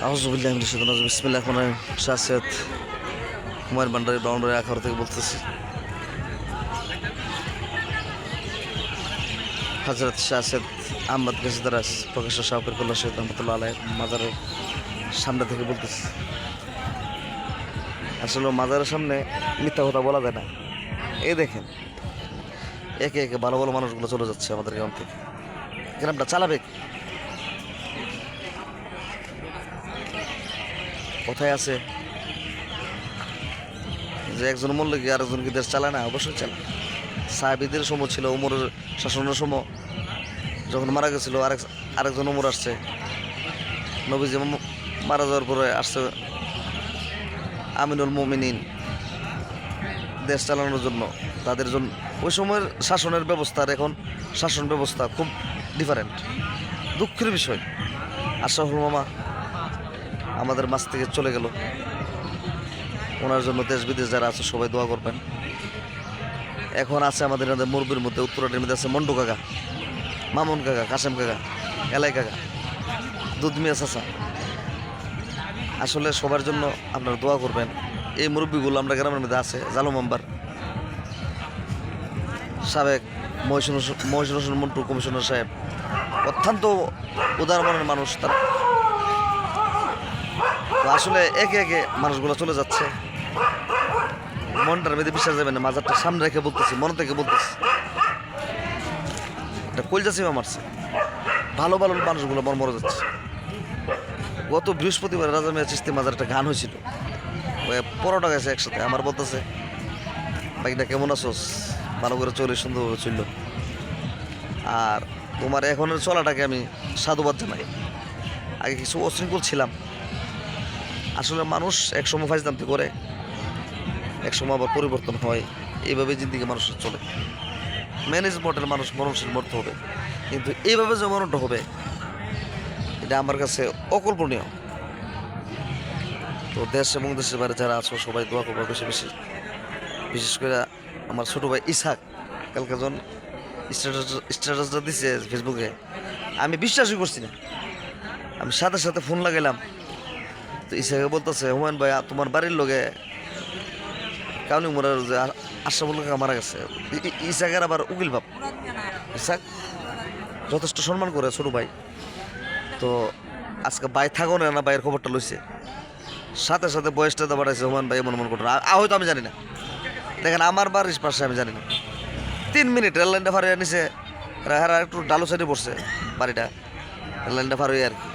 আউযুবিল্লাহি মিনাশ শাইতানির রাজিম বিসমিল্লাহির রহমানির রহিম। শাসিয়াত হুমায়ুন ভান্ডারী ব্রাউন্ডারি আখাড়া থেকে বলতেছি। হযরত শাসিয়াত আহমদ গেজদারাস প্রফেসর শাওকত কুল্লাহ শহীদ রহমাতুল্লাহ আলাইহি মাজারের সামনে থেকে বলতেছি। আসলে মাজারের সামনে মিথ্যা কথা বলা যায় না। এই দেখেন একে একে ভালো ভালো মানুষগুলো চলে যাচ্ছে আমাদের গ্রাম থেকে। গ্রামটা চালাবে কোথায় আছে যে একজন মরলে কি আরেকজন কি দেশ চালায় না? অবশ্যই চালায়। সাহাবীদের সময় ছিল, উমরের শাসনের সময় যখন মারা গেছিল আরেকজন উমর আসছে, নবীজি মারা যাওয়ার পরে আসছে আমিনুল মুমিনিন দেশ চালানোর জন্য। তাদের জন্য ওই সময়ের শাসনের ব্যবস্থা আর এখন শাসন ব্যবস্থা খুব ডিফারেন্ট। দুঃখের বিষয় আশরাফুল মামা আমাদের মাছ থেকে চলে গেল। ওনার জন্য দেশ বিদেশ যারা আছে সবাই দোয়া করবেন। এখন আছে আমাদের মুরব্বীর মধ্যে উত্তরাটির মধ্যে আছে মন্টু কাকা, মামুন কাকা, কাশেম কাকা, এলাই কাকা, দুধ মিয়া চাচা। আসলে সবার জন্য আপনারা দোয়া করবেন। এই মুরব্বীগুলো আমরা গ্রামের মধ্যে আছে। জালু মেম্বার, সাবেক মহসিন হোসেন মন্টু কমিশনার সাহেব, অত্যন্ত উদার মনের মানুষ তারা। তো আসলে একে একে মানুষগুলো চলে যাচ্ছে। মনটার মধ্যে বিশ্বাস যাবে না, মাজারটা সামনে রেখে বলতেছি, মন থেকে বলতেছি। এটা কলজা সিমা মারছে। ভালো ভালো মানুষগুলো মরে যাচ্ছে। গত বৃহস্পতিবার রাজা মিয়া চিস্তি মাজার একটা গান হয়েছিল, পরোটা গেছে একসাথে। আমার বলতেছে বাইকটা কেমন আছোস, ভালো করে চলে সুন্দরভাবে চলল। আর তোমার এখনের চলাটাকে আমি সাধুবাদ জানাই। আগে কিছু অশৃঙ্খল ছিলাম। আসলে মানুষ একসময় ফাইজদামতি করে, একসময় আবার পরিবর্তন হয়। এইভাবে জিন্দিগি মানুষের চলে। ম্যানেজমেন্টের মানুষ মরণশীল মরতে হবে, কিন্তু এইভাবে যে মরণটা হবে এটা আমার কাছে অকল্পনীয়। তো দেশ এবং দেশের বাইরে যারা আছো সবাই দোয়া করবো বেশি বেশি। বিশেষ করে আমার ছোটো ভাই ইসাক কালকে যখন স্ট্যাটাসটা দিচ্ছে ফেসবুকে, আমি বিশ্বাসই করছি না। আমি সাথে সাথে ফোন লাগাইলাম, তো ইসাকে বলতেছে হুমায়ুন ভাই তোমার বাড়ির লোকে কাউনি মোড়ার যে আশরাফুল কাকা মারা গেছে। ইসাকের আবার উকিল বাপ, ইসাক যথেষ্ট সম্মান করে ছোটো ভাই। তো আজকে ভাই থাকো না ভাইয়ের খবরটা লইছে, সাথে সাথে বয়সটা তো বাড়াইছে হুমায়ুন ভাই এমন ঘটনা হয়তো আমি জানি না। দেখেন আমার বাড়ির পাশে আমি জানি না, 3 মিনিট রেল লাইনটা ফার হয়ে নিছে, একটু ডালু সাইডে পড়ছে বাড়িটা, রেল লাইনটা ফার হয়ে আর কি।